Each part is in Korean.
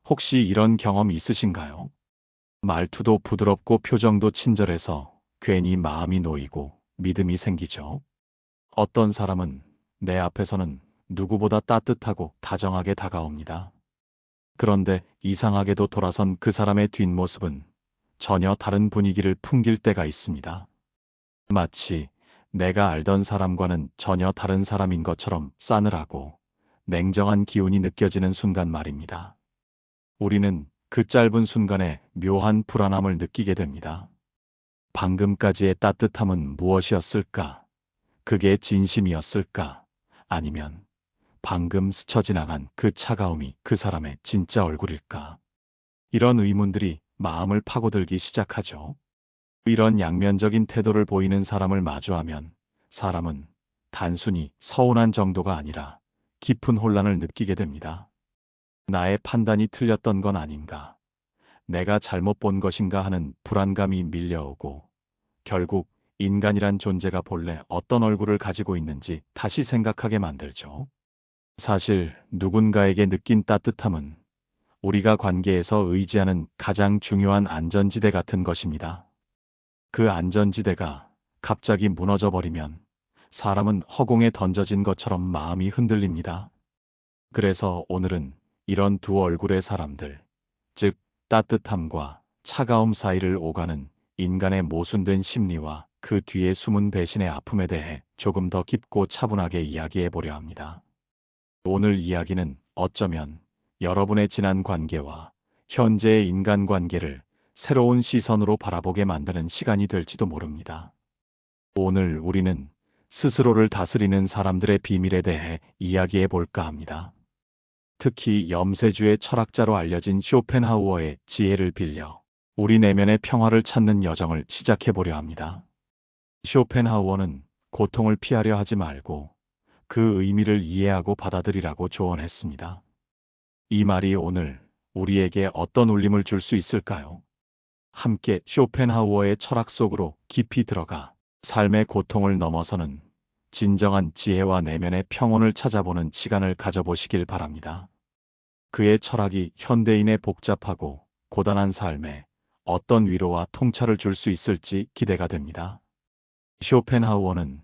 혹시 이런 경험 있으신가요? 말투도 부드럽고 표정도 친절해서 괜히 마음이 놓이고 믿음이 생기죠. 어떤 사람은 내 앞에서는 누구보다 따뜻하고 다정하게 다가옵니다. 그런데 이상하게도 돌아선 그 사람의 뒷모습은 전혀 다른 분위기를 풍길 때가 있습니다. 마치 내가 알던 사람과는 전혀 다른 사람인 것처럼 싸늘하고 냉정한 기운이 느껴지는 순간 말입니다. 우리는 그 짧은 순간에 묘한 불안함을 느끼게 됩니다. 방금까지의 따뜻함은 무엇이었을까? 그게 진심이었을까? 아니면 방금 스쳐 지나간 그 차가움이 그 사람의 진짜 얼굴일까? 이런 의문들이 마음을 파고들기 시작하죠. 이런 양면적인 태도를 보이는 사람을 마주하면 사람은 단순히 서운한 정도가 아니라 깊은 혼란을 느끼게 됩니다. 나의 판단이 틀렸던 건 아닌가? 내가 잘못 본 것인가 하는 불안감이 밀려오고 결국 인간이란 존재가 본래 어떤 얼굴을 가지고 있는지 다시 생각하게 만들죠. 사실 누군가에게 느낀 따뜻함은 우리가 관계에서 의지하는 가장 중요한 안전지대 같은 것입니다. 그 안전지대가 갑자기 무너져 버리면 사람은 허공에 던져진 것처럼 마음이 흔들립니다. 그래서 오늘은 이런 두 얼굴의 사람들, 즉 따뜻함과 차가움 사이를 오가는 인간의 모순된 심리와 그 뒤에 숨은 배신의 아픔에 대해 조금 더 깊고 차분하게 이야기해 보려 합니다. 오늘 이야기는 어쩌면 여러분의 지난 관계와 현재의 인간관계를 새로운 시선으로 바라보게 만드는 시간이 될지도 모릅니다. 오늘 우리는 스스로를 다스리는 사람들의 비밀에 대해 이야기해 볼까 합니다. 특히 염세주의 철학자로 알려진 쇼펜하우어의 지혜를 빌려 우리 내면의 평화를 찾는 여정을 시작해 보려 합니다. 쇼펜하우어는 고통을 피하려 하지 말고 그 의미를 이해하고 받아들이라고 조언했습니다. 이 말이 오늘 우리에게 어떤 울림을 줄 수 있을까요? 함께 쇼펜하우어의 철학 속으로 깊이 들어가 삶의 고통을 넘어서는 진정한 지혜와 내면의 평온을 찾아보는 시간을 가져보시길 바랍니다. 그의 철학이 현대인의 복잡하고 고단한 삶에 어떤 위로와 통찰을 줄 수 있을지 기대가 됩니다. 쇼펜하우어는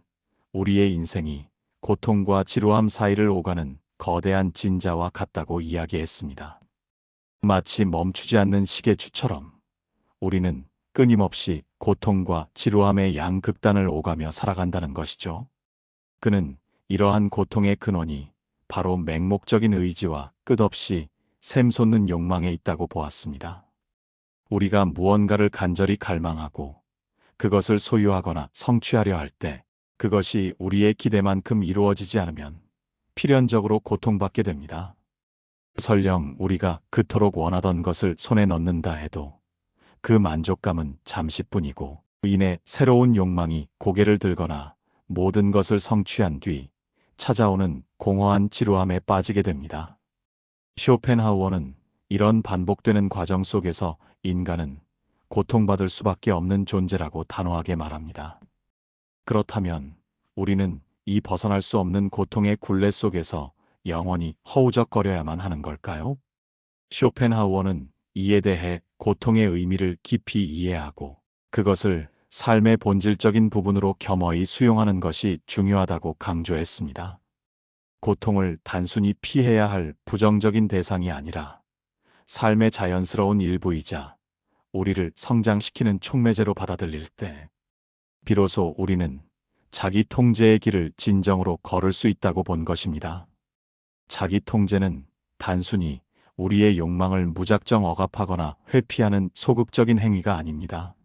우리의 인생이 고통과 지루함 사이를 오가는 거대한 진자와 같다고 이야기했습니다. 마치 멈추지 않는 시계추처럼 우리는 끊임없이 고통과 지루함의 양극단을 오가며 살아간다는 것이죠. 그는 이러한 고통의 근원이 바로 맹목적인 의지와 끝없이 샘솟는 욕망에 있다고 보았습니다. 우리가 무언가를 간절히 갈망하고 그것을 소유하거나 성취하려 할 때 그것이 우리의 기대만큼 이루어지지 않으면 필연적으로 고통받게 됩니다. 설령 우리가 그토록 원하던 것을 손에 넣는다 해도 그 만족감은 잠시뿐이고 이내 새로운 욕망이 고개를 들거나 모든 것을 성취한 뒤 찾아오는 공허한 지루함에 빠지게 됩니다. 쇼펜하우어는 이런 반복되는 과정 속에서 인간은 고통받을 수밖에 없는 존재라고 단호하게 말합니다. 그렇다면 우리는 이 벗어날 수 없는 고통의 굴레 속에서 영원히 허우적거려야만 하는 걸까요? 쇼펜하우어는 이에 대해 고통의 의미를 깊이 이해하고 그것을 삶의 본질적인 부분으로 겸허히 수용하는 것이 중요하다고 강조했습니다. 고통을 단순히 피해야 할 부정적인 대상이 아니라 삶의 자연스러운 일부이자 우리를 성장시키는 촉매제로 받아들일 때 비로소 우리는 자기 통제의 길을 진정으로 걸을 수 있다고 본 것입니다. 자기 통제는 단순히 우리의 욕망을 무작정 억압하거나 회피하는 소극적인 행위가 아닙니다.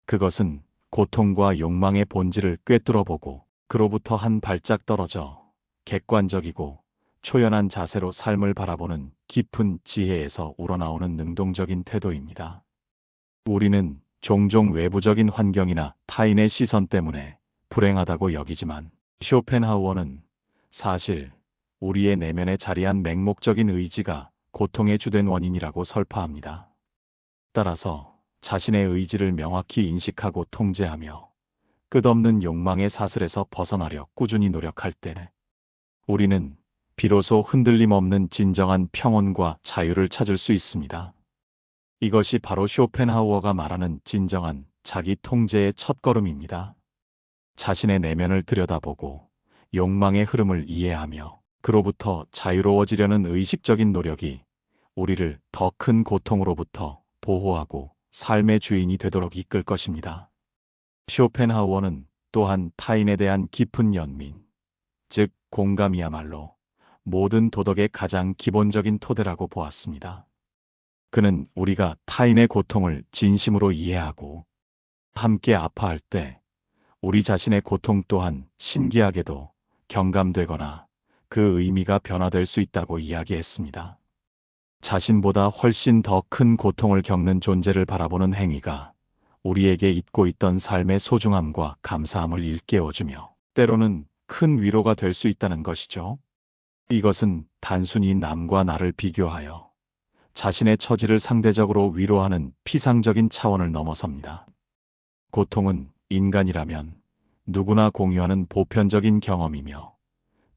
그것은 고통과 욕망의 본질을 꿰뚫어보고 그로부터 한 발짝 떨어져 객관적이고 초연한 자세로 삶을 바라보는 깊은 지혜에서 우러나오는 능동적인 태도입니다. 우리는 종종 외부적인 환경이나 타인의 시선 때문에 불행하다고 여기지만 쇼펜하우어는 사실 우리의 내면에 자리한 맹목적인 의지가 고통의 주된 원인이라고 설파합니다. 따라서 자신의 의지를 명확히 인식하고 통제하며 끝없는 욕망의 사슬에서 벗어나려 꾸준히 노력할 때 우리는 비로소 흔들림 없는 진정한 평온과 자유를 찾을 수 있습니다. 이것이 바로 쇼펜하우어가 말하는 진정한 자기 통제의 첫걸음입니다. 자신의 내면을 들여다보고 욕망의 흐름을 이해하며 그로부터 자유로워지려는 의식적인 노력이 우리를 더 큰 고통으로부터 보호하고 삶의 주인이 되도록 이끌 것입니다. 쇼펜하우어는 또한 타인에 대한 깊은 연민, 즉 공감이야말로 모든 도덕의 가장 기본적인 토대라고 보았습니다. 그는 우리가 타인의 고통을 진심으로 이해하고 함께 아파할 때 우리 자신의 고통 또한 신기하게도 경감되거나 그 의미가 변화될 수 있다고 이야기했습니다. 자신보다 훨씬 더 큰 고통을 겪는 존재를 바라보는 행위가 우리에게 잊고 있던 삶의 소중함과 감사함을 일깨워주며 때로는 큰 위로가 될 수 있다는 것이죠. 이것은 단순히 남과 나를 비교하여 자신의 처지를 상대적으로 위로하는 피상적인 차원을 넘어섭니다. 고통은 인간이라면 누구나 공유하는 보편적인 경험이며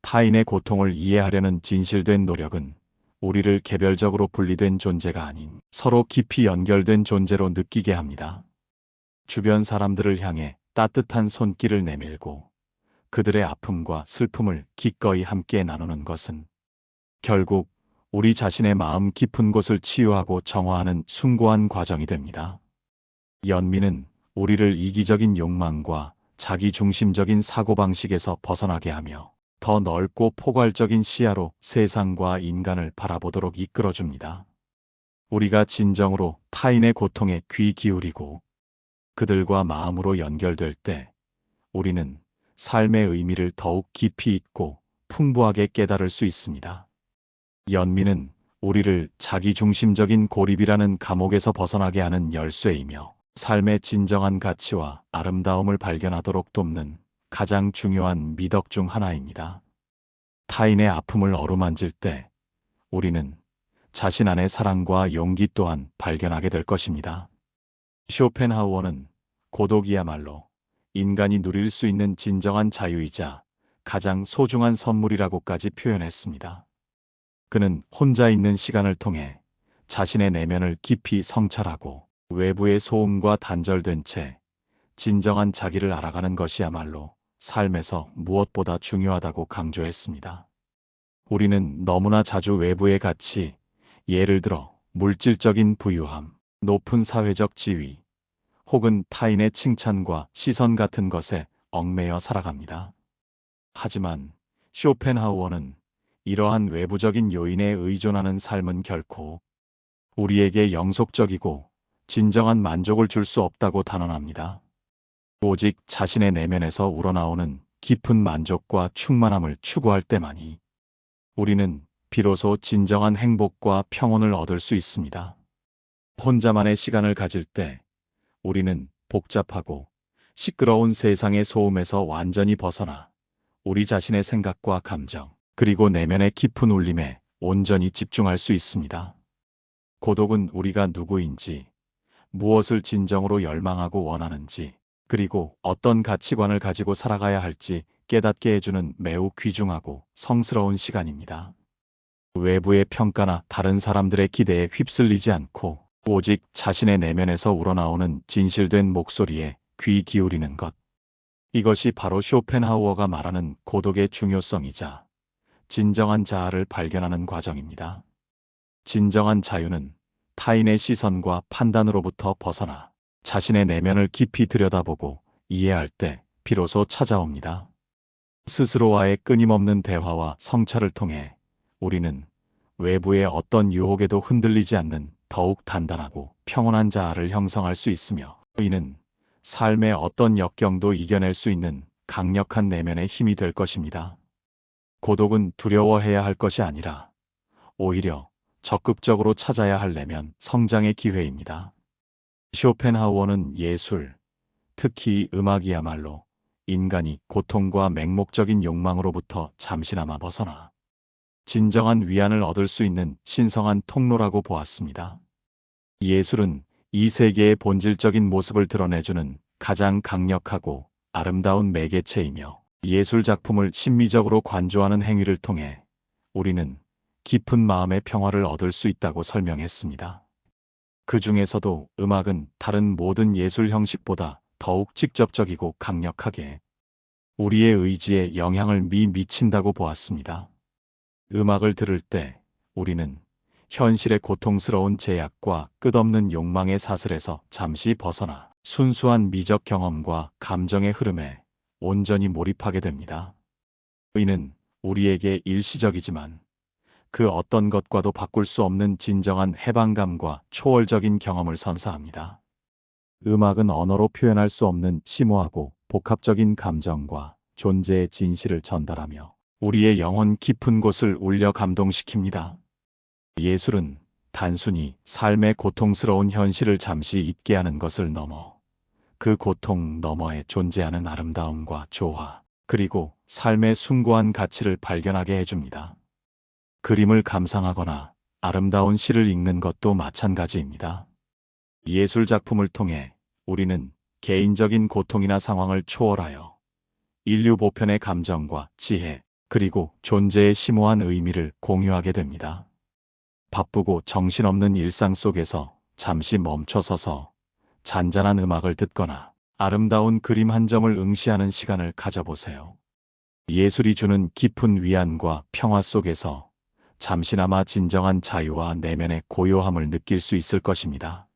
타인의 고통을 이해하려는 진실된 노력은 우리를 개별적으로 분리된 존재가 아닌 서로 깊이 연결된 존재로 느끼게 합니다. 주변 사람들을 향해 따뜻한 손길을 내밀고 그들의 아픔과 슬픔을 기꺼이 함께 나누는 것은 결국 우리 자신의 마음 깊은 곳을 치유하고 정화하는 숭고한 과정이 됩니다. 연민은 우리를 이기적인 욕망과 자기중심적인 사고방식에서 벗어나게 하며 더 넓고 포괄적인 시야로 세상과 인간을 바라보도록 이끌어줍니다. 우리가 진정으로 타인의 고통에 귀 기울이고 그들과 마음으로 연결될 때 우리는 삶의 의미를 더욱 깊이 있고 풍부하게 깨달을 수 있습니다. 연민은 우리를 자기중심적인 고립이라는 감옥에서 벗어나게 하는 열쇠이며 삶의 진정한 가치와 아름다움을 발견하도록 돕는 가장 중요한 미덕 중 하나입니다. 타인의 아픔을 어루만질 때 우리는 자신 안의 사랑과 용기 또한 발견하게 될 것입니다. 쇼펜하우어는 고독이야말로 인간이 누릴 수 있는 진정한 자유이자 가장 소중한 선물이라고까지 표현했습니다. 그는 혼자 있는 시간을 통해 자신의 내면을 깊이 성찰하고 외부의 소음과 단절된 채 진정한 자기를 알아가는 것이야말로 삶에서 무엇보다 중요하다고 강조했습니다. 우리는 너무나 자주 외부의 가치, 예를 들어 물질적인 부유함, 높은 사회적 지위, 혹은 타인의 칭찬과 시선 같은 것에 얽매여 살아갑니다. 하지만 쇼펜하우어는 이러한 외부적인 요인에 의존하는 삶은 결코 우리에게 영속적이고 진정한 만족을 줄 수 없다고 단언합니다. 오직 자신의 내면에서 우러나오는 깊은 만족과 충만함을 추구할 때만이 우리는 비로소 진정한 행복과 평온을 얻을 수 있습니다. 혼자만의 시간을 가질 때 우리는 복잡하고 시끄러운 세상의 소음에서 완전히 벗어나 우리 자신의 생각과 감정, 그리고 내면의 깊은 울림에 온전히 집중할 수 있습니다. 고독은 우리가 누구인지, 무엇을 진정으로 열망하고 원하는지, 그리고 어떤 가치관을 가지고 살아가야 할지 깨닫게 해주는 매우 귀중하고 성스러운 시간입니다. 외부의 평가나 다른 사람들의 기대에 휩쓸리지 않고 오직 자신의 내면에서 우러나오는 진실된 목소리에 귀 기울이는 것. 이것이 바로 쇼펜하우어가 말하는 고독의 중요성이자 진정한 자아를 발견하는 과정입니다. 진정한 자유는 타인의 시선과 판단으로부터 벗어나 자신의 내면을 깊이 들여다보고 이해할 때 비로소 찾아옵니다. 스스로와의 끊임없는 대화와 성찰을 통해 우리는 외부의 어떤 유혹에도 흔들리지 않는 더욱 단단하고 평온한 자아를 형성할 수 있으며 이는 삶의 어떤 역경도 이겨낼 수 있는 강력한 내면의 힘이 될 것입니다. 고독은 두려워해야 할 것이 아니라 오히려 적극적으로 찾아야 할 내면 성장의 기회입니다. 쇼펜하우어는 예술, 특히 음악이야말로 인간이 고통과 맹목적인 욕망으로부터 잠시나마 벗어나 진정한 위안을 얻을 수 있는 신성한 통로라고 보았습니다. 예술은 이 세계의 본질적인 모습을 드러내주는 가장 강력하고 아름다운 매개체이며 예술 작품을 심미적으로 관조하는 행위를 통해 우리는 깊은 마음의 평화를 얻을 수 있다고 설명했습니다. 그 중에서도 음악은 다른 모든 예술 형식보다 더욱 직접적이고 강력하게 우리의 의지에 영향을 미친다고 보았습니다. 음악을 들을 때 우리는 현실의 고통스러운 제약과 끝없는 욕망의 사슬에서 잠시 벗어나 순수한 미적 경험과 감정의 흐름에 온전히 몰입하게 됩니다. 이는 우리에게 일시적이지만 그 어떤 것과도 바꿀 수 없는 진정한 해방감과 초월적인 경험을 선사합니다. 음악은 언어로 표현할 수 없는 심오하고 복합적인 감정과 존재의 진실을 전달하며 우리의 영혼 깊은 곳을 울려 감동시킵니다. 예술은 단순히 삶의 고통스러운 현실을 잠시 잊게 하는 것을 넘어 그 고통 너머에 존재하는 아름다움과 조화, 그리고 삶의 숭고한 가치를 발견하게 해줍니다. 그림을 감상하거나 아름다운 시를 읽는 것도 마찬가지입니다. 예술 작품을 통해 우리는 개인적인 고통이나 상황을 초월하여 인류 보편의 감정과 지혜, 그리고 존재의 심오한 의미를 공유하게 됩니다. 바쁘고 정신없는 일상 속에서 잠시 멈춰서서 잔잔한 음악을 듣거나 아름다운 그림 한 점을 응시하는 시간을 가져보세요. 예술이 주는 깊은 위안과 평화 속에서 잠시나마 진정한 자유와 내면의 고요함을 느낄 수 있을 것입니다.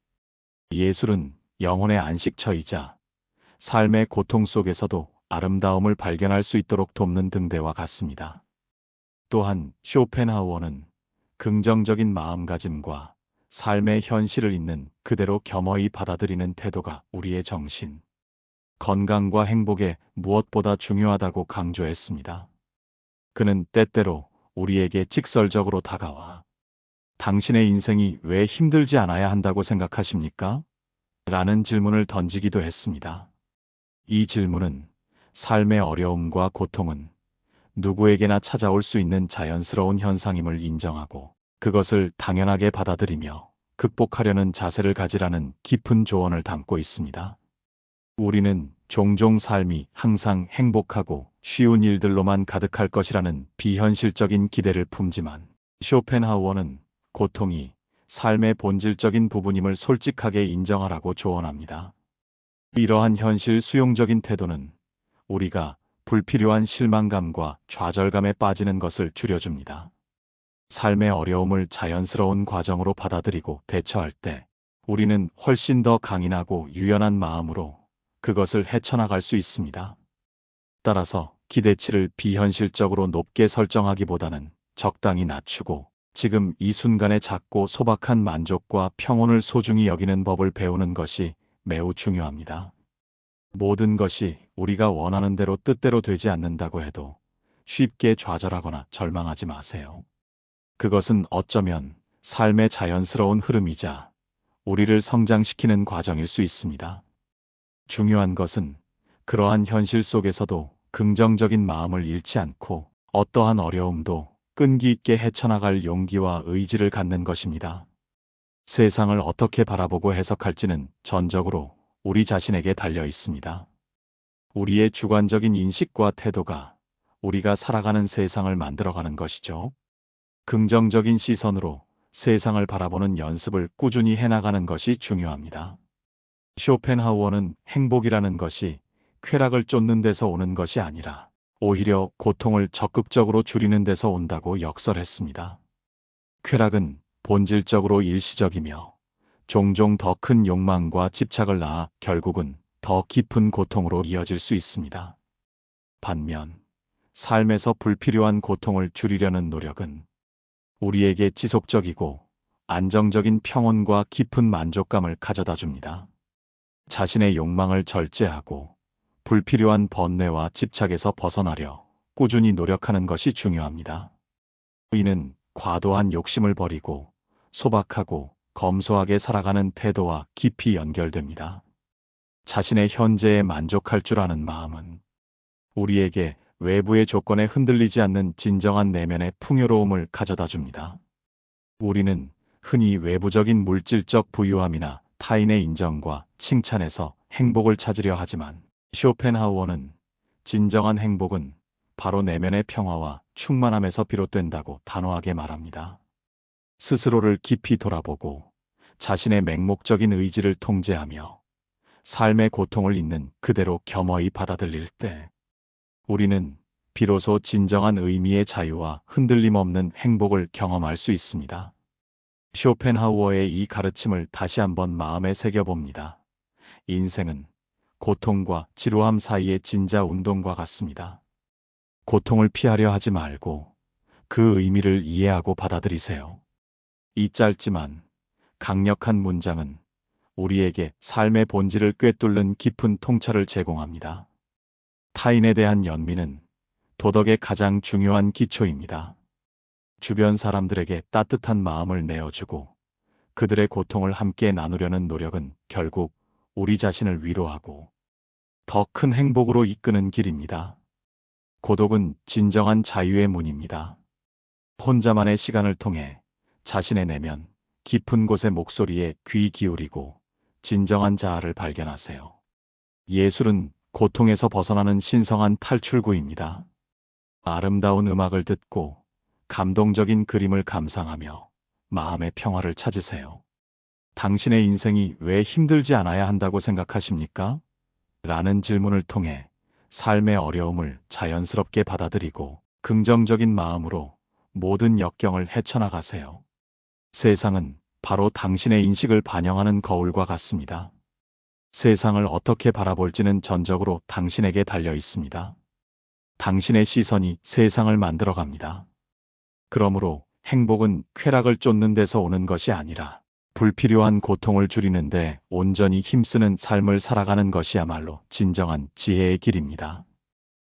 예술은 영혼의 안식처이자 삶의 고통 속에서도 아름다움을 발견할 수 있도록 돕는 등대와 같습니다. 또한 쇼펜하우어는 긍정적인 마음가짐과 삶의 현실을 있는 그대로 겸허히 받아들이는 태도가 우리의 정신, 건강과 행복에 무엇보다 중요하다고 강조했습니다. 그는 때때로 우리에게 직설적으로 다가와 당신의 인생이 왜 힘들지 않아야 한다고 생각하십니까? 라는 질문을 던지기도 했습니다. 이 질문은 삶의 어려움과 고통은 누구에게나 찾아올 수 있는 자연스러운 현상임을 인정하고 그것을 당연하게 받아들이며 극복하려는 자세를 가지라는 깊은 조언을 담고 있습니다. 우리는 종종 삶이 항상 행복하고 쉬운 일들로만 가득할 것이라는 비현실적인 기대를 품지만 쇼펜하우어는 고통이 삶의 본질적인 부분임을 솔직하게 인정하라고 조언합니다. 이러한 현실 수용적인 태도는 우리가 불필요한 실망감과 좌절감에 빠지는 것을 줄여줍니다. 삶의 어려움을 자연스러운 과정으로 받아들이고 대처할 때 우리는 훨씬 더 강인하고 유연한 마음으로 그것을 헤쳐나갈 수 있습니다. 따라서 기대치를 비현실적으로 높게 설정하기보다는 적당히 낮추고 지금 이 순간의 작고 소박한 만족과 평온을 소중히 여기는 법을 배우는 것이 매우 중요합니다. 모든 것이 우리가 원하는 대로 뜻대로 되지 않는다고 해도 쉽게 좌절하거나 절망하지 마세요. 그것은 어쩌면 삶의 자연스러운 흐름이자 우리를 성장시키는 과정일 수 있습니다. 중요한 것은 그러한 현실 속에서도 긍정적인 마음을 잃지 않고 어떠한 어려움도 끈기 있게 헤쳐나갈 용기와 의지를 갖는 것입니다. 세상을 어떻게 바라보고 해석할지는 전적으로 우리 자신에게 달려 있습니다. 우리의 주관적인 인식과 태도가 우리가 살아가는 세상을 만들어가는 것이죠. 긍정적인 시선으로 세상을 바라보는 연습을 꾸준히 해나가는 것이 중요합니다. 쇼펜하우어는 행복이라는 것이 쾌락을 쫓는 데서 오는 것이 아니라 오히려 고통을 적극적으로 줄이는 데서 온다고 역설했습니다. 쾌락은 본질적으로 일시적이며 종종 더 큰 욕망과 집착을 낳아 결국은 더 깊은 고통으로 이어질 수 있습니다. 반면 삶에서 불필요한 고통을 줄이려는 노력은 우리에게 지속적이고 안정적인 평온과 깊은 만족감을 가져다 줍니다. 자신의 욕망을 절제하고 불필요한 번뇌와 집착에서 벗어나려 꾸준히 노력하는 것이 중요합니다. 이는 과도한 욕심을 버리고 소박하고 검소하게 살아가는 태도와 깊이 연결됩니다. 자신의 현재에 만족할 줄 아는 마음은 우리에게 외부의 조건에 흔들리지 않는 진정한 내면의 풍요로움을 가져다 줍니다. 우리는 흔히 외부적인 물질적 부유함이나 타인의 인정과 칭찬에서 행복을 찾으려 하지만 쇼펜하우어는 진정한 행복은 바로 내면의 평화와 충만함에서 비롯된다고 단호하게 말합니다. 스스로를 깊이 돌아보고 자신의 맹목적인 의지를 통제하며 삶의 고통을 있는 그대로 겸허히 받아들일 때 우리는 비로소 진정한 의미의 자유와 흔들림 없는 행복을 경험할 수 있습니다. 쇼펜하우어의 이 가르침을 다시 한번 마음에 새겨봅니다. 인생은 고통과 지루함 사이의 진자 운동과 같습니다. 고통을 피하려 하지 말고 그 의미를 이해하고 받아들이세요. 이 짧지만 강력한 문장은 우리에게 삶의 본질을 꿰뚫는 깊은 통찰을 제공합니다. 타인에 대한 연민은 도덕의 가장 중요한 기초입니다. 주변 사람들에게 따뜻한 마음을 내어주고 그들의 고통을 함께 나누려는 노력은 결국 우리 자신을 위로하고 더 큰 행복으로 이끄는 길입니다. 고독은 진정한 자유의 문입니다. 혼자만의 시간을 통해 자신의 내면 깊은 곳의 목소리에 귀 기울이고 진정한 자아를 발견하세요. 예술은 고통에서 벗어나는 신성한 탈출구입니다. 아름다운 음악을 듣고 감동적인 그림을 감상하며 마음의 평화를 찾으세요. 당신의 인생이 왜 힘들지 않아야 한다고 생각하십니까? 라는 질문을 통해 삶의 어려움을 자연스럽게 받아들이고 긍정적인 마음으로 모든 역경을 헤쳐나가세요. 세상은 바로 당신의 인식을 반영하는 거울과 같습니다. 세상을 어떻게 바라볼지는 전적으로 당신에게 달려 있습니다. 당신의 시선이 세상을 만들어갑니다. 그러므로 행복은 쾌락을 쫓는 데서 오는 것이 아니라 불필요한 고통을 줄이는데 온전히 힘쓰는 삶을 살아가는 것이야말로 진정한 지혜의 길입니다.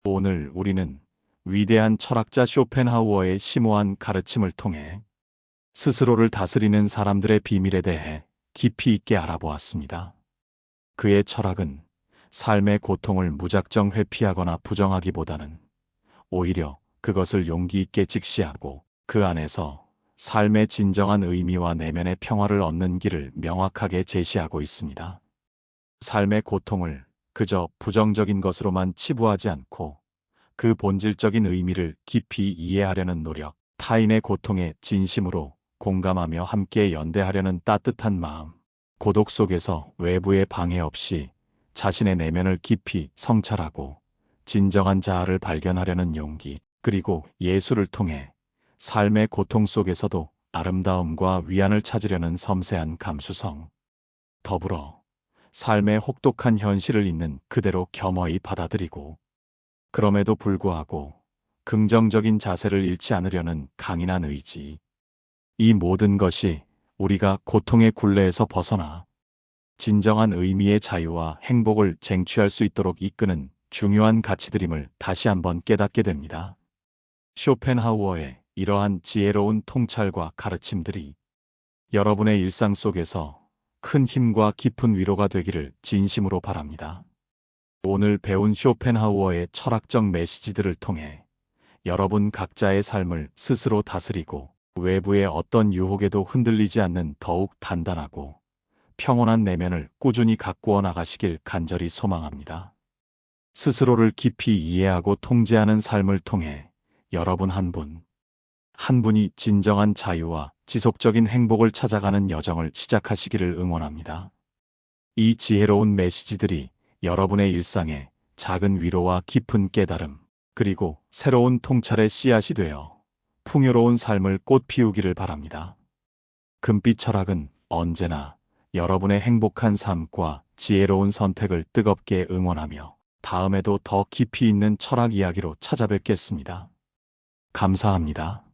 오늘 우리는 위대한 철학자 쇼펜하우어의 심오한 가르침을 통해 스스로를 다스리는 사람들의 비밀에 대해 깊이 있게 알아보았습니다. 그의 철학은 삶의 고통을 무작정 회피하거나 부정하기보다는 오히려 그것을 용기 있게 직시하고 그 안에서 삶의 진정한 의미와 내면의 평화를 얻는 길을 명확하게 제시하고 있습니다. 삶의 고통을 그저 부정적인 것으로만 치부하지 않고 그 본질적인 의미를 깊이 이해하려는 노력, 타인의 고통에 진심으로 공감하며 함께 연대하려는 따뜻한 마음, 고독 속에서 외부의 방해 없이 자신의 내면을 깊이 성찰하고 진정한 자아를 발견하려는 용기, 그리고 예술을 통해 삶의 고통 속에서도 아름다움과 위안을 찾으려는 섬세한 감수성, 더불어 삶의 혹독한 현실을 있는 그대로 겸허히 받아들이고 그럼에도 불구하고 긍정적인 자세를 잃지 않으려는 강인한 의지, 이 모든 것이 우리가 고통의 굴레에서 벗어나 진정한 의미의 자유와 행복을 쟁취할 수 있도록 이끄는 중요한 가치들임을 다시 한번 깨닫게 됩니다. 쇼펜하우어의 이러한 지혜로운 통찰과 가르침들이 여러분의 일상 속에서 큰 힘과 깊은 위로가 되기를 진심으로 바랍니다. 오늘 배운 쇼펜하우어의 철학적 메시지들을 통해 여러분 각자의 삶을 스스로 다스리고 외부의 어떤 유혹에도 흔들리지 않는 더욱 단단하고 평온한 내면을 꾸준히 가꾸어 나가시길 간절히 소망합니다. 스스로를 깊이 이해하고 통제하는 삶을 통해 여러분 한 분이 진정한 자유와 지속적인 행복을 찾아가는 여정을 시작하시기를 응원합니다. 이 지혜로운 메시지들이 여러분의 일상에 작은 위로와 깊은 깨달음, 그리고 새로운 통찰의 씨앗이 되어 풍요로운 삶을 꽃피우기를 바랍니다. 금빛 철학은 언제나 여러분의 행복한 삶과 지혜로운 선택을 뜨겁게 응원하며 다음에도 더 깊이 있는 철학 이야기로 찾아뵙겠습니다. 감사합니다.